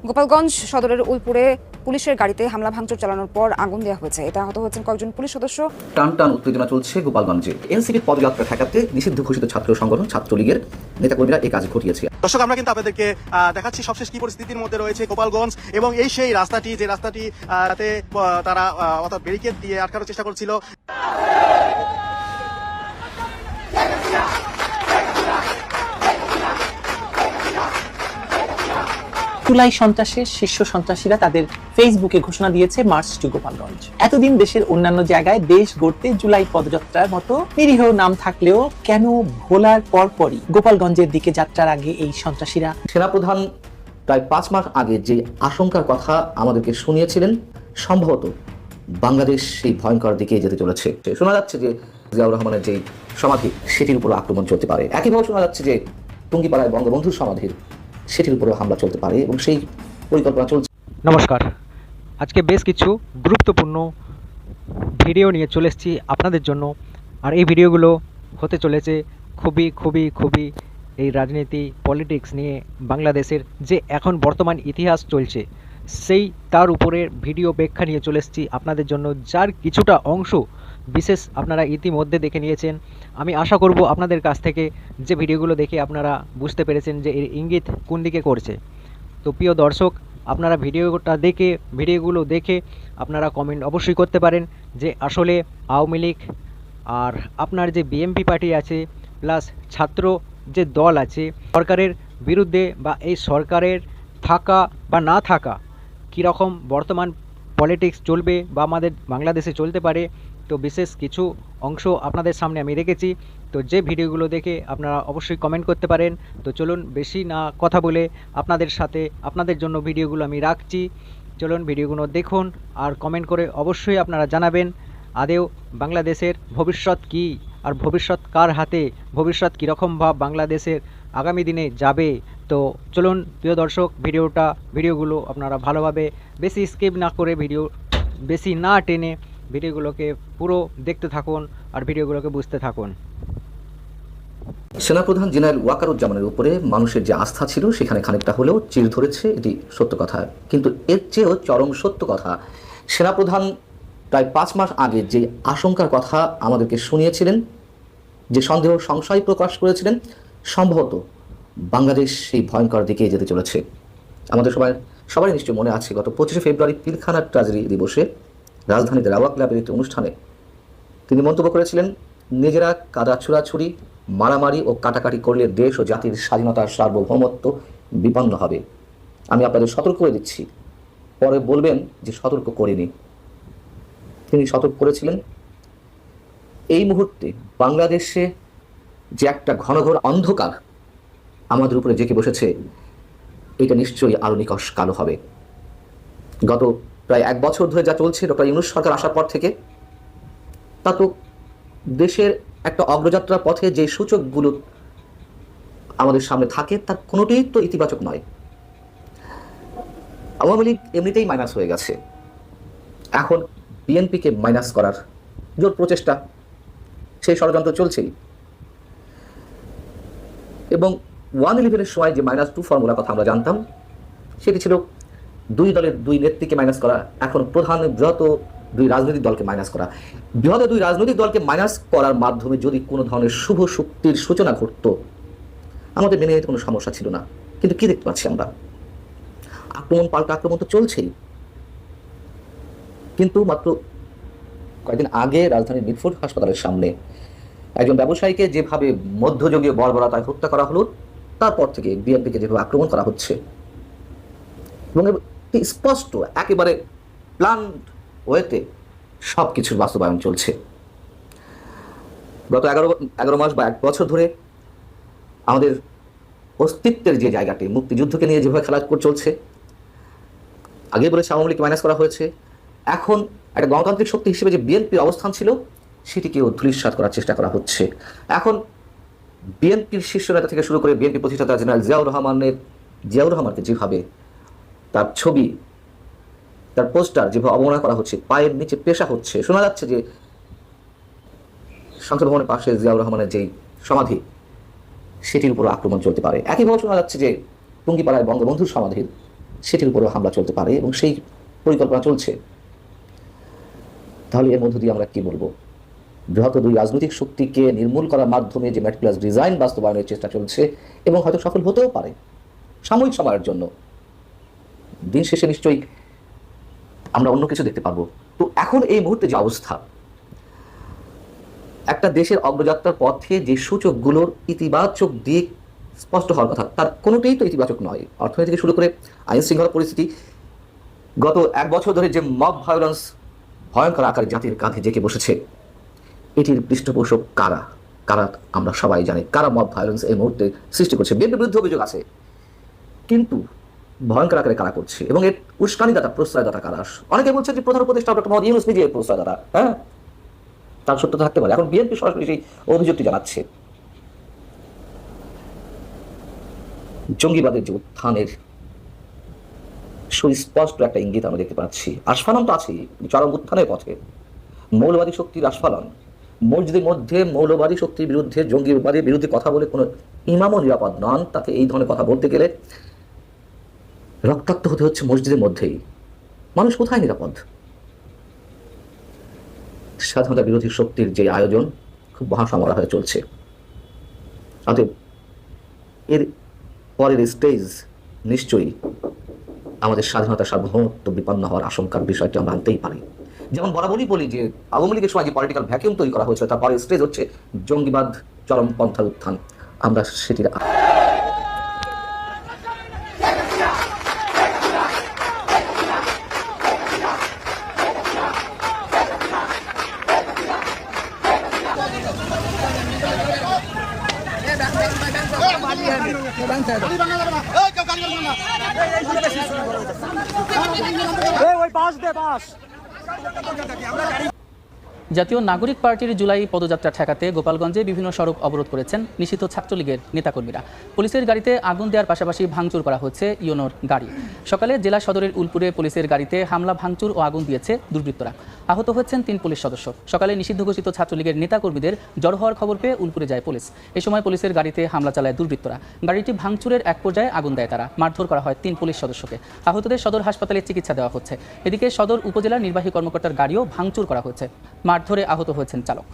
গোপালগঞ্জ সদরের উলপুরে পুলিশের গাড়িতে হামলা ভাঙচুর চালানোর পর আগুন দেওয়া হয়েছে। এতে আহত হয়েছেন কয়েকজন পুলিশ সদস্য। টান উত্তেজনা চলছে গোপালগঞ্জে। এনসিপির পদযাত্রা ঠেকাতে নিষিদ্ধ ঘোষিত ছাত্র সংগঠন ছাত্রলীগের নেতাকর্মীরা এই কাজ ঘটিয়েছে। দর্শক, আমরা কিন্তু আপনাদেরকে দেখাচ্ছি সবশেষ কি পরিস্থিতির মধ্যে রয়েছে গোপালগঞ্জ, এবং এই সেই রাস্তাটি যে রাস্তাটি তারা অর্থাৎ ব্যারিকেড দিয়ে আটকানোর চেষ্টা করছিল। জুলাই সন্ত্রাসের শীর্ষ সন্ত্রাসীরা তাদের ফেসবুকে ঘোষণা দিয়েছে মার্চ টু গোপালগঞ্জ। এতদিন দেশের অন্যান্য জায়গায় দেশ গড়তে জুলাই পদযাত্রার মতো নিরীহ নাম থাকলেও কেন ভোলার পরপরই গোপালগঞ্জের দিকে যাত্রার আগে এই সন্ত্রাসীরা? সেনাপ্রধান প্রায় 5 মাস আগে যে আশঙ্কার কথা আমাদেরকে শুনিয়েছিলেন, সম্ভবত বাংলাদেশ সেই ভয়ঙ্কর দিকে যেতে চলেছে। শোনা যাচ্ছে যে জিয়াউর রহমানের যে সমাধি সেটির উপর আক্রমণ চলতে পারে। একইভাবে শোনা যাচ্ছে যে টুঙ্গিপাড়ায় বঙ্গবন্ধুর সমাধির সেটির উপরেও হামলা চলতে পারে এবং সেই পরিকল্পনা চলছে। নমস্কার, আজকে বেশ কিছু গুরুত্বপূর্ণ ভিডিও নিয়ে চলে এসেছি আপনাদের জন্য। আর এই ভিডিওগুলো হতে চলেছে খুবই এই রাজনীতি পলিটিক্স নিয়ে বাংলাদেশের যে এখন বর্তমান ইতিহাস চলছে সেই তার উপরের ভিডিও ব্যাখ্যা নিয়ে চলে এসেছি আপনাদের জন্য, যার কিছুটা অংশ বিশেষ আপনারা ইতিমধ্যে দেখে নিয়েছেন। আমি আশা করব আপনাদের কাছ থেকে যে ভিডিওগুলো দেখে আপনারা বুঝতে পেরেছেন যে এর ইঙ্গিত কোন দিকে করছে। তো প্রিয় দর্শক, আপনারা ভিডিওগুলো দেখে আপনারা কমেন্ট অবশ্যই করতে পারেন যে আসলে আওয়ামী লীগ আর আপনার যে বিএনপি পার্টি আছে প্লাস ছাত্র যে দল আছে সরকারের বিরুদ্ধে বা এই সরকারের থাকা বা না থাকা কীরকম বর্তমান পলিটিক্স চলবে বা আমাদের বাংলাদেশে চলতে পারে। তো বিশেষ কিছু অংশ আপনাদের সামনে আমি রেখেছি। তো যে ভিডিওগুলো দেখে আপনারা অবশ্যই কমেন্ট করতে পারেন। তো চলুন বেশি না কথা বলে আপনাদের জন্য ভিডিওগুলো আমি রাখছি। চলুন ভিডিওগুলো দেখুন আর কমেন্ট করে অবশ্যই আপনারা জানাবেন আদেও বাংলাদেশের ভবিষ্যৎ কী আর ভবিষ্যৎ কার হাতে, ভবিষ্যৎ কীরকম ভাব বাংলাদেশের আগামী দিনে যাবে। তো চলুন প্রিয় দর্শক, ভিডিওগুলো আপনারা ভালোভাবে বেশি স্কিপ না করে বেশি না টেনে ভিডিওগুলোকে পুরো দেখতে থাকুন আর ভিডিওগুলোকে বুঝতে থাকুন। সেনাপ্রধান জেনারেল ওয়াকারুজ্জামানের উপরে মানুষের যে আস্থা ছিল সেখানে খানিকটা হলেও চির ধরেছে, এটি সত্য কথা। কিন্তু এর চেয়েও চরম সত্য কথা, সেনাপ্রধান প্রায় 5 মাস আগে যে আশঙ্কার কথা আমাদেরকে শুনিয়েছিলেন, যে সংশয় প্রকাশ করেছিলেন, সম্ভবত বাংলাদেশ সেই ভয়ঙ্কর দিকে যেতে চলেছে। আমাদের সবারই নিশ্চয় মনে আছে গত 25শে ফেব্রুয়ারি পিলখানা ট্র্যাজেডি দিবসে রাজধানীতে রাওয়া ক্লাবের একটি অনুষ্ঠানে তিনি মন্তব্য করেছিলেন, নিজেরা কাদা ছুড়াছুড়ি মারামারি ও কাটাকাটি করলে দেশ ও জাতির স্বাধীনতার সার্বভৌমত্ব বিপন্ন হবে। আমি আপনাদের সতর্ক করে দিচ্ছি, পরে বলবেন যে সতর্ক করিনি। তিনি সতর্ক করেছিলেন এই মুহূর্তে বাংলাদেশে যে একটা ঘনঘোর অন্ধকার আমাদের উপরে জেঁকে বসেছে, এটা নিশ্চয়ই আরো নিকষ কালো হবে। গত প্রায় 1 বছর ধরে যা চলছে ডক্টর ইউনূস সরকার আসার পর থেকে, তা তো দেশের একটা অগ্রযাত্রার পথে যে সূচকগুলো আমাদের সামনে থাকে তার কোনোটিই তো ইতিবাচক নয়। আওয়ামী লীগ এমনিতেই মাইনাস হয়ে গেছে, এখন বিএনপিকে মাইনাস করার জোর প্রচেষ্টা, সেই ষড়যন্ত্র চলছেই। এবং 111-এর সময় যে -2 ফর্মুলার কথা আমরা জানতাম, সেটি ছিল 2 দলের 2 নেত্রীকে মাইনাস করা। এখন প্রধান বৃহৎ 2 রাজনৈতিক দলকে মাইনাস করা। বৃহৎ 2 রাজনৈতিক দলকে মাইনাস করার মাধ্যমে যদি কোনো ধরনের শুভ শক্তির সূচনা ঘটত, আমাদের মেনে নিতে কোনো সমস্যা ছিল না। কিন্তু কি দেখতে পাচ্ছি আমরা? আক্রমণ পাল্টা আক্রমণ তো চলছেই। কিন্তু মাত্র কয়েকদিন আগে রাজধানীর মিটফোর্ড হাসপাতালের সামনে একজন ব্যবসায়ীকে যেভাবে মধ্যযুগীয় বর্বরতায় হত্যা করা হলো, তারপর থেকে বিএনপিকে যেভাবে আক্রমণ করা হচ্ছে এবং স্পষ্ট একেবারে প্ল্যান ওয়েতে সব কিছুর বাস্তবায়ন চলছে। গত 11 মাস বা 1 বছর ধরে আমাদের অস্তিত্বের যে জায়গাটি, মুক্তিযুদ্ধকে নিয়ে যেভাবে খেলা চলছে, আগে বলেছে আওয়ামী লীগ মাইনাস করা হয়েছে, এখন একটা গণতান্ত্রিক শক্তি হিসেবে যে বিএনপির অবস্থান ছিল সেটিকেও ধূলিসাৎ করার চেষ্টা করা হচ্ছে। এখন বিএনপির শীর্ষ নেতা থেকে শুরু করে বিএনপি প্রতিষ্ঠাতা জেনারেল জিয়াউর রহমানকে যেভাবে তার ছবি, তার পোস্টার যেভাবে অবমাননা করা হচ্ছে, পায়ের নিচে পেশা হচ্ছে। শোনা যাচ্ছে যে সংসদ ভবনের পাশে জিয়াউর রহমানের যেই সমাধি সেটির উপর আক্রমণ চলতে পারে। একইভাবে শোনা যাচ্ছে যে টুঙ্গিপাড়ায় বঙ্গবন্ধুর সমাধির সেটির উপরও হামলা চলতে পারে এবং সেই পরিকল্পনা চলছে। তাহলে এর মধ্য দিয়ে আমরা কি বলবো? বৃহৎ দুই রাজনৈতিক শক্তিকে নির্মূল করার মাধ্যমে যে ম্যাটিকুলাস ডিজাইন বাস্তবায়নের চেষ্টা চলছে এবং হয়তো সফল হতেও পারে সাময়িক সময়ের জন্য, দিন শেষে নিশ্চয়ই আমরা অন্য কিছু দেখতে পারবো। তো এখন এই মুহূর্তে যে অবস্থা, একটা দেশের অগ্রযাত্রার পথে যে সূচকগুলোর ইতিবাচক দিক স্পষ্ট হওয়ার কথা, তার কোনোটাই তো ইতিবাচক নয়। অর্থনীতি থেকে শুরু করে আইন শৃঙ্খলা পরিস্থিতি, গত 1 বছর ধরে যে মব ভায়োলেন্স ভয়ঙ্কর আকারে জাতির কাঁধে জেঁকে বসেছে, এটির পৃষ্ঠপোষক কারা? কারা আমরা সবাই জানি কারা মব ভায়োলেন্স এই মুহূর্তে সৃষ্টি করছে। বিএনপির বিরুদ্ধে অভিযোগ আছে, কিন্তু ভয়ঙ্কর আকারে কারা করছে এবং এর উস্কানিদাতা প্রশ্রয়দাতা কারা? অনেকে বলছেন যে প্রধান উপদেষ্টা ডক্টর মোহাম্মদ ইউনূস নিজে প্রশ্রয়দাতা। হ্যাঁ, তার সত্যতা থাকতে পারে। এখন বিএনপি সরাসরি সেই অভিযোগটি জানাচ্ছে। জঙ্গিবাদের যে উত্থানের সুস্পষ্ট একটা ইঙ্গিত আমরা দেখতে পাচ্ছি। আস্ফালন তো আছেই, চরম উত্থানের পথে মৌলবাদী শক্তির আস্ফালন। মসজিদের মধ্যে মৌলবাদী শক্তির বিরুদ্ধে, জঙ্গিবাদের বিরুদ্ধে কথা বলে কোনো ইমামও নিরাপদ নন। তাকে এই ধরনের কথা বলতে গেলে রক্তাক্ত হতে হচ্ছে মসজিদের মধ্যেই। মানুষ কোথায় নিরাপদ? স্বাধীনতা বিরোধী শক্তির যে আয়োজন খুব মহাসমরা হয়ে চলছে। অতএব এর পরের স্টেজ নিশ্চয়ই আমাদের স্বাধীনতা সার্বভৌমত্ব বিপন্ন হওয়ার আশঙ্কার বিষয়টি আমরা আনতেই পারি। যেমন বরাবরই বলি যে আওয়ামী লীগের সময় যে পলিটিক্যাল ভ্যাকিউম তৈরি করা হয়েছিল, তার পরের স্টেজ হচ্ছে জঙ্গিবাদ চরমপন্থার উত্থান। আমরা সেটির জাতীয় নাগরিক পার্টির জুলাই পদযাত্রা ঠেকাতে গোপালগঞ্জে বিভিন্ন সড়ক অবরোধ করেছেন নিষিদ্ধ ছাত্রলীগের নেতাকর্মীরা। পুলিশের গাড়িতে আগুন দেওয়ার পাশাপাশি ভাঙচুর করা হচ্ছে ইউনোর গাড়ি। সকালে জেলা সদরের উলপুরে পুলিশের গাড়িতে হামলা, ভাঙচুর ও আগুন দিয়েছে দুর্বৃত্তরা। আহত হচ্ছেন 3 পুলিশ সদস্য। সকালে নিষিদ্ধ ঘোষিত ছাত্রলীগের নেতাকর্মীদের জড়ো হওয়ার খবর পেয়ে উলপুরে যায় পুলিশ। এ সময় পুলিশের গাড়িতে হামলা চালায় দুর্বৃত্তরা। গাড়িটি ভাঙচুরের এক পর্যায়ে আগুন দেয় তারা। মারধর করা হয় 3 পুলিশ সদস্যকে। আহতদের সদর হাসপাতালে চিকিৎসা দেওয়া হচ্ছে। এদিকে সদর উপজেলার নির্বাহী কর্মকর্তার গাড়িও ভাঙচুর করা হয়েছে। মারধরে আহত হয়েছেন চালক।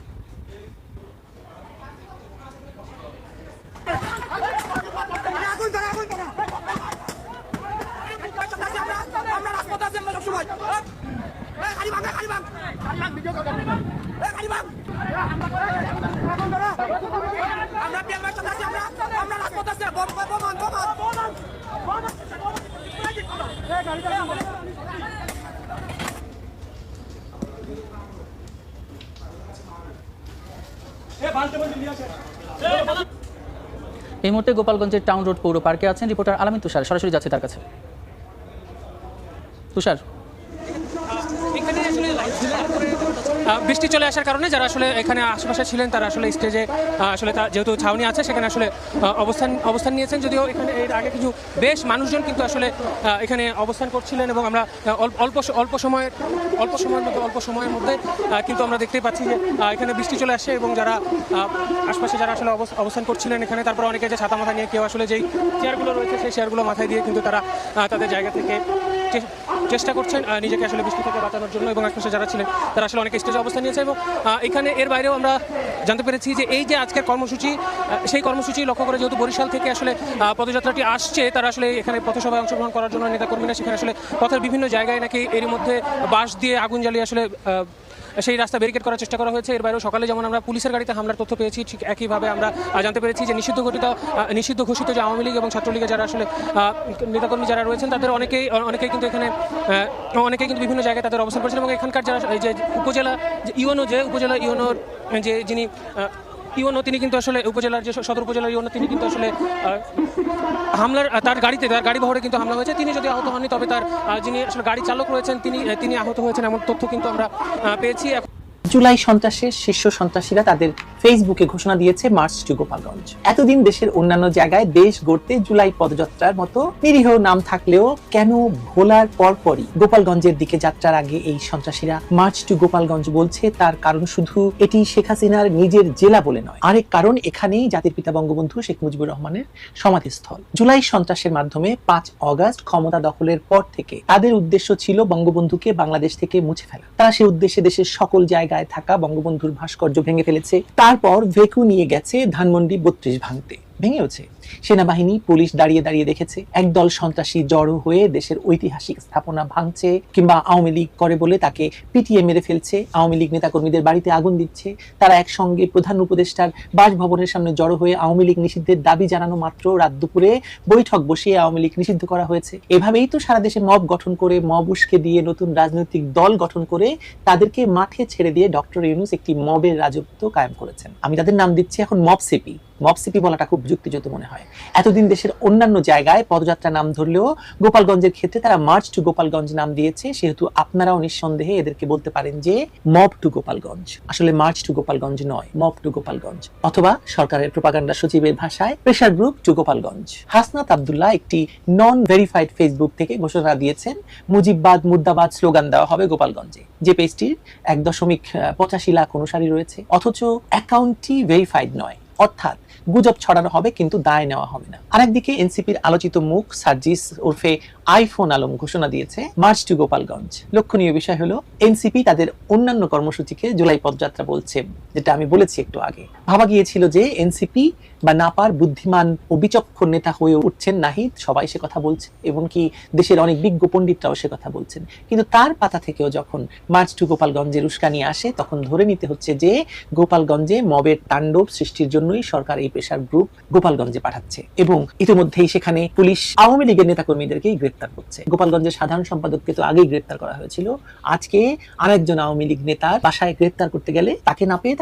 এই মুহূর্তে গোপালগঞ্জের টাউন রোড পৌর পার্কে আছেন রিপোর্টার আলামিন তুষার। সরাসরি যাচ্ছে তার কাছে। তুষার, বৃষ্টি চলে আসার কারণে যারা আসলে এখানে আশেপাশে ছিলেন তারা আসলে স্টেজে আসলে যেহেতু ছাউনি আছে সেখানে আসলে অবস্থান নিয়েছেন। যদিও এখানে এর আগে কিছু বেশ মানুষজন কিন্তু আসলে এখানে অবস্থান করছিলেন এবং আমরা অল্প সময়ের মধ্যে কিন্তু আমরা দেখতেই পাচ্ছি যে এখানে বৃষ্টি চলে আসছে এবং যারা আশপাশে যারা আসলে অবস্থান করছিলেন এখানে, তারপর অনেকে যে ছাতা মাথা নিয়ে কেউ আসলে যেই চেয়ারগুলো রয়েছে সেই চেয়ারগুলো মাথায় দিয়ে কিন্তু তারা তাদের জায়গা থেকে চেষ্টা করছেন নিজেকে আসলে বৃষ্টি থেকে বাঁচানোর জন্য এবং আশপাশে যারা ছিলেন তারা আসলে অনেক স্টেজে অবস্থান নিয়েছে। এবং এখানে এর বাইরেও আমরা জানতে পেরেছি যে এই যে আজকের কর্মসূচি, সেই কর্মসূচি লক্ষ্য করে যেহেতু বরিশাল থেকে আসলে পদযাত্রাটি আসছে, তারা আসলে এখানে পথসভায় অংশগ্রহণ করার জন্য নেতাকর্মীরা সেখানে আসলে পথের বিভিন্ন জায়গায় নাকি এরই মধ্যে বাঁশ দিয়ে আগুন জ্বালিয়ে আসলে সেই রাস্তা ব্যারিকেড করার চেষ্টা করা হয়েছে। এর বাইরেও সকালে যেমন আমরা পুলিশের গাড়িতে হামলার তথ্য পেয়েছি, ঠিক একইভাবে আমরা জানতে পেরেছি যে নিষিদ্ধ ঘোষিত যে আওয়ামী লীগ এবং ছাত্রলীগের যারা আসলে নেতাকর্মী যারা রয়েছেন তাদের অনেকেই কিন্তু এখানে কিন্তু বিভিন্ন জায়গায় তাদের অবস্থান করেছেন এবং এখানকার যারা যে উপজেলা ইউনোর যিনি ইউনো, তিনি কিন্তু আসলে উপজেলার যে সদর উপজেলার ইউনো, তিনি কিন্তু আসলে হামলার তার গাড়ি বহরে কিন্তু হামলা হয়েছে। তিনি যদি আহত হননি, তবে তার যিনি আসলে গাড়ি চালক রয়েছেন তিনি আহত হয়েছেন এমন তথ্য কিন্তু আমরা পেয়েছি। জুলাই সন্ত্রাসের শীর্ষ সন্ত্রাসীরা তাদের ফেসবুকে ঘোষণা দিয়েছে মার্চ টু গোপালগঞ্জ। এতদিন দেশের অন্যান্য জায়গায় দেশ গড়তে জুলাই পদযাত্রার মতো নিরীহ নাম থাকলেও কেন ভোলার পরপরই গোপালগঞ্জের দিকে যাত্রার আগে এই সন্ত্রাসীরা মার্চ টু গোপালগঞ্জ বলছে? তার কারণ শুধু এটি শেখ হাসিনার নিজের জেলা বলে নয়, আরেক কারণ এখানেই জাতির পিতা বঙ্গবন্ধু শেখ মুজিবুর রহমানের সমাধিস্থল। জুলাই সন্ত্রাসের মাধ্যমে 5 অগাস্ট ক্ষমতা দখলের পর থেকে তাদের উদ্দেশ্য ছিল বঙ্গবন্ধুকে বাংলাদেশ থেকে মুছে ফেলা। তারা সেই উদ্দেশ্যে দেশের সকল জায়গায় থাকা বঙ্গবন্ধুর ভাস্কর্য ভেঙে ফেলেছে, তারপর ভেকু নিয়ে গেছে ধানমন্ডি 32 ভাঙতে, ভেঙেওছে। সেনাবাহিনী পুলিশ দাঁড়িয়ে দাঁড়িয়ে দেখেছে একদল সন্ত্রাসী জড়ো হয়ে দেশের ঐতিহাসিক স্থাপনা ভাঙছে, কিংবা আওয়ামী লীগ করে বলে তাকে পিটিয়ে মেরে ফেলছে, আওয়ামী লীগ নেতাকর্মীদের বাড়িতে আগুন দিচ্ছে। তারা একসঙ্গে প্রধান উপদেষ্টার বাসভবনের সামনে জড়ো হয়ে আওয়ামী লীগ নিষিদ্ধের দাবি জানানো মাত্র রাত দুপুরে বৈঠক বসিয়ে আওয়ামী লীগ নিষিদ্ধ করা হয়েছে। এভাবেই তো সারা দেশে মব গঠন করে, মব উস্কে দিয়ে নতুন রাজনৈতিক দল গঠন করে তাদেরকে মাঠে ছেড়ে দিয়ে ডক্টর ইউনূস একটি মবের রাজত্ব কায়েম করেছেন। আমি তাদের নাম দিচ্ছি এখন মবসিপি। মবসিপি বলাটা খুব যুক্তিযুক্ত মনে হয়। এতদিন দেশের অন্যান্য জায়গায় পদযাত্রা নাম ধরলেও গোপালগঞ্জের ক্ষেত্রে তারা মার্চ টু গোপালগঞ্জ নাম দিয়েছে, সেহেতু আপনারাও নিঃসন্দেহে এদেরকে বলতে পারেন যে মব টু গোপালগঞ্জ। আসলে মার্চ টু গোপালগঞ্জ নয়, মব টু গোপালগঞ্জ, অথবা সরকারের প্রোপাগান্ডা সচিবের ভাষায় pressure group to Gopalganj. Hasnat Abdullah একটি নন ভেরিফাইড ফেসবুক থেকে ঘোষণা দিয়েছেন মুজিববাদ মুর্দাবাদ স্লোগান দেওয়া হবে গোপালগঞ্জে, যে পেজটির 1.85 লাখ অনুসারী রয়েছে, অথচ অ্যাকাউন্টটি ভেরিফাইড নয়, অর্থাৎ গুজব ছড়ানো হবে কিন্তু দায় নেওয়া হবে না। আরেকদিকে এনসিপির আলোচিত মুখ সার্জিস ওরফে আইফোন আলম ঘোষণা দিয়েছে মার্চ টু গোপালগঞ্জ। লক্ষণীয় বিষয় হলো এনসিপি তাদের অন্যান্য কর্মসূচিকে জুলাই পদযাত্রা বলছে, যেটা আমি বলেছি একটু আগে। ভাবা গিয়েছিল যে এনসিপি বা নাপার বুদ্ধিমান ও বিচক্ষণ নেতা হয়ে উঠছেন নাহিদ, সবাই সে কথা বলছে, এবং কি দেশের অনেক বিজ্ঞ পণ্ডিতরাও সে কথা বলছেন। কিন্তু তার পাতা থেকেও যখন মার্চ টু গোপালগঞ্জের উস্কানি আসে, তখন ধরে নিতে হচ্ছে যে গোপালগঞ্জে মবের তাণ্ডব সৃষ্টির জন্যই সরকার এই প্রেসার গ্রুপ গোপালগঞ্জে পাঠাচ্ছে, এবং ইতিমধ্যেই সেখানে পুলিশ আওয়ামী লীগের নেতাকর্মীদেরকেই গ্রেপ্তার করছে। গোপালগঞ্জের সাধারণ সম্পাদককে তো আগেই গ্রেপ্তার করা হয়েছিল, আজকে আরেকজন আওয়ামী লীগ নেতার বাসায় গ্রেপ্তার করতে গেলে তাকে না পেয়ে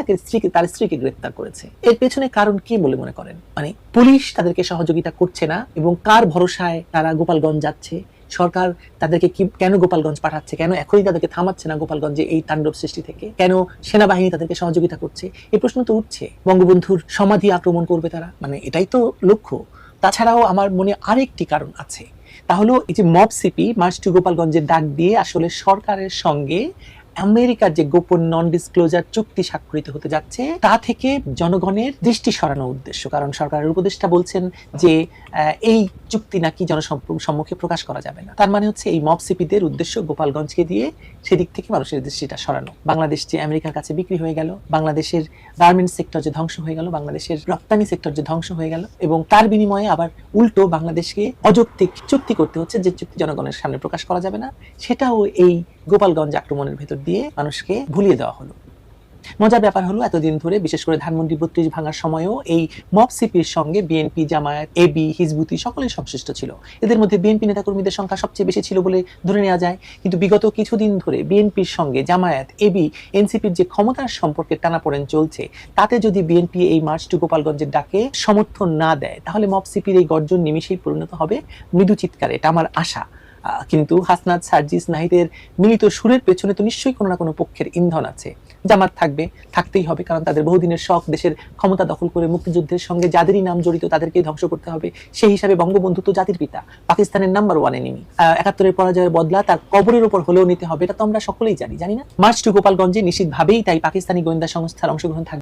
তার স্ত্রীকে গ্রেপ্তার করেছে। এর পেছনে কারণ কি বলে মনে করেন? মানে পুলিশ তাদেরকে সহযোগিতা করছে না, এবং কার ভরসায় তারা গোপালগঞ্জ যাচ্ছে? সরকার তাদেরকে কেন গোপালগঞ্জ পাঠাচ্ছে? কেন এখনই তাদেরকে থামাচ্ছে না গোপালগঞ্জে এই তাণ্ডব সৃষ্টি থেকে? কেন সেনাবাহিনী তাদেরকে সহযোগিতা করছে? এই প্রশ্ন তো উঠছে। বঙ্গবন্ধুর সমাধি আক্রমণ করবে তারা, মানে এটাই তো লক্ষ্য। তাছাড়াও আমার মনে আরেকটি কারণ আছে, তা হলো এই যে মবসিপি মার্চ টু গোপালগঞ্জের ডাক দিয়ে আসলে সরকারের সঙ্গে আমেরিকার যে গোপন নন ডিসক্লোজার চুক্তি স্বাক্ষরিত হতে যাচ্ছে, তা থেকে জনগণের দৃষ্টি সরানোর উদ্দেশ্য। কারণ সরকারের উপদেষ্টা বলছেন যে এই চুক্তি নাকি জনসম্মুখে প্রকাশ করা যাবে না। তার মানে হচ্ছে এই মবসিপিদের উদ্দেশ্য গোপালগঞ্জকে দিয়ে সেদিক থেকে মানুষের দৃষ্টিটা সরানো। বাংলাদেশ যে আমেরিকার কাছে বিক্রি হয়ে গেল, বাংলাদেশের গার্মেন্টস সেক্টর যে ধ্বংস হয়ে গেল, বাংলাদেশের রপ্তানি সেক্টর যে ধ্বংস হয়ে গেল, এবং তার বিনিময়ে আবার উল্টো বাংলাদেশকে অযৌক্তিক চুক্তি করতে হচ্ছে, যে চুক্তি জনগণের সামনে প্রকাশ করা যাবে না, সেটাও এই গোপালগঞ্জ আক্রমণের ভেতর দিয়ে মানুষকে ভুলিয়ে দেওয়া হলো। মজার ব্যাপার হলো এতদিন ধরে, বিশেষ করে ধানমন্ডি 32 ভাঙার সময়ও এই মবসিপির সঙ্গে বিএনপি, জামায়াত, এবি, হিজবুতি সকলেই সংশ্লিষ্ট ছিল। এদের মধ্যে বিএনপি নেতাকর্মীদের সংখ্যা সবচেয়ে বেশি ছিল বলে ধরে নেওয়া যায়। কিন্তু বিগত কিছুদিন ধরে বিএনপির সঙ্গে জামায়াত, এবি, এনসিপির যে ক্ষমতার সম্পর্কে টানাপোড়েন চলছে, তাতে যদি বিএনপি এই মার্চ টু গোপালগঞ্জের ডাকে সমর্থন না দেয়, তাহলে মবসিপির এই গর্জন নিমিষেই পরিণত হবে মৃদু চিৎকারে, এটা আমার আশা। কিন্তু হাসনাত, সার্জিস, নাহিদের মিলিত সুরের পেছনে তো নিশ্চয়ই কোনো না কোনো পক্ষের ইন্ধন আছে। জামাত থাকবে, থাকতেই হবে, কারণ তাদের বহুদিনের শখ দেশের ক্ষমতা দখল করে মুক্তিযুদ্ধের সঙ্গে যাদেরই নাম জড়িত তাদেরকেই ধ্বংস করতে হবে। সেই হিসাবে বঙ্গবন্ধু তো জাতির পিতা, পাকিস্তানের নাম্বার 1 এনিমি। 71-এর পরাজয়ের বদলা তার কবরের উপর হলেও নিতে হবে, এটা তো আমরা সকলেই জানি না? মার্চ টু গোপালগঞ্জে নিশ্চিতভাবেই তাই পাকিস্তানি গোয়েন্দা সংস্থার অংশগ্রহণ থাকবে।